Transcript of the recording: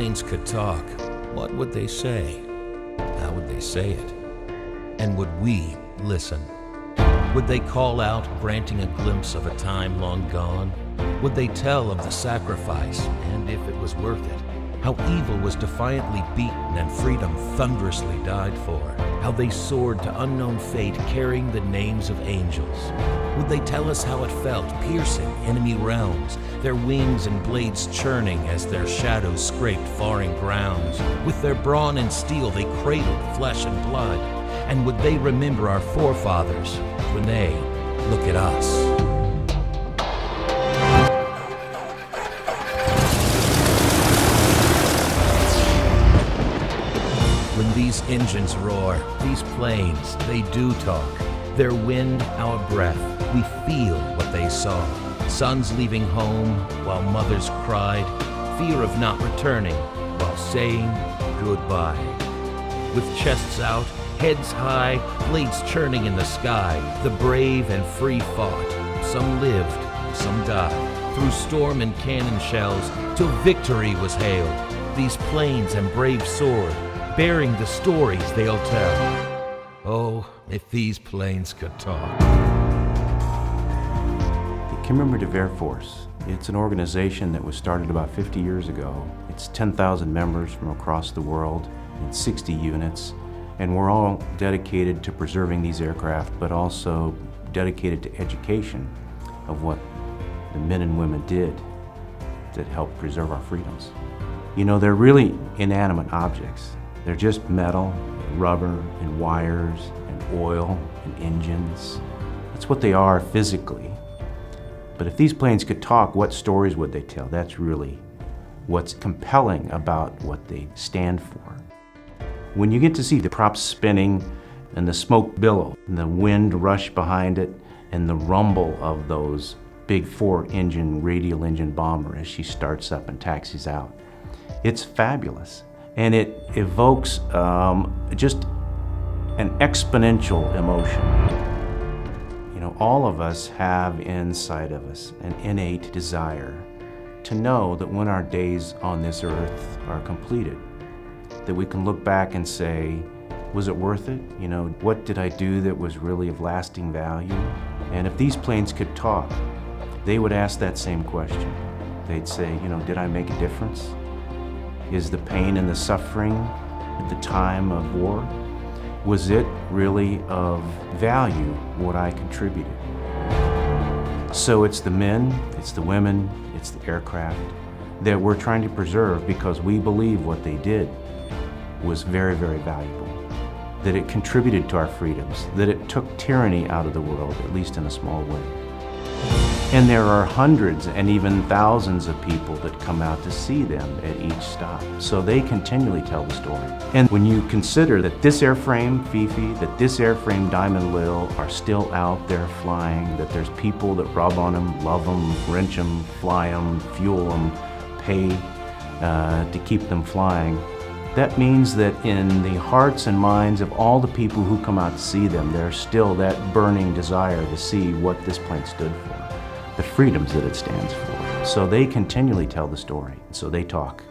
planes could talk, what would they say? How would they say it? And would we listen? Would they call out, granting a glimpse of a time long gone? Would they tell of the sacrifice, and if it was worth it? How evil was defiantly beaten and freedom thunderously died for? How they soared to unknown fate, carrying the names of angels? Would they tell us how it felt, piercing enemy realms, their wings and blades churning as their shadows scraped foreign grounds? With their brawn and steel they cradled flesh and blood. And would they remember our forefathers when they look at us? When these engines roar, these planes, they do talk. Their wind, our breath, we feel what they saw. Sons leaving home while mothers cried, fear of not returning while saying goodbye. With chests out, heads high, blades churning in the sky, the brave and free fought. Some lived, some died, through storm and cannon shells, till victory was hailed. These planes and brave sword, bearing the stories they'll tell. Oh, if these planes could talk. The Commemorative Air Force, it's an organization that was started about 50 years ago. It's 10,000 members from across the world in 60 units, and we're all dedicated to preserving these aircraft, but also dedicated to education of what the men and women did that helped preserve our freedoms. You know, they're really inanimate objects. They're just metal, rubber, and wires, and oil, and engines. That's what they are physically. But if these planes could talk, what stories would they tell? That's really what's compelling about what they stand for. When you get to see the props spinning, and the smoke billow, and the wind rush behind it, and the rumble of those big 4-engine radial engine bomber as she starts up and taxis out, it's fabulous. And it evokes just an exponential emotion. You know, all of us have inside of us an innate desire to know that when our days on this earth are completed, that we can look back and say, was it worth it? You know, what did I do that was really of lasting value? And if these planes could talk, they would ask that same question. They'd say, you know, did I make a difference? Is the pain and the suffering at the time of war, was it really of value what I contributed? So it's the men, it's the women, it's the aircraft that we're trying to preserve because we believe what they did was very, very valuable, that it contributed to our freedoms, that it took tyranny out of the world, at least in a small way. And there are hundreds and even thousands of people that come out to see them at each stop. So they continually tell the story. And when you consider that this airframe, Fifi, that this airframe, Diamond Lil, are still out there flying, that there's people that rub on them, love them, wrench them, fly them, fuel them, pay to keep them flying, that means that in the hearts and minds of all the people who come out to see them, there's still that burning desire to see what this plane stood for, the freedoms that it stands for. So they continually tell the story, so they talk.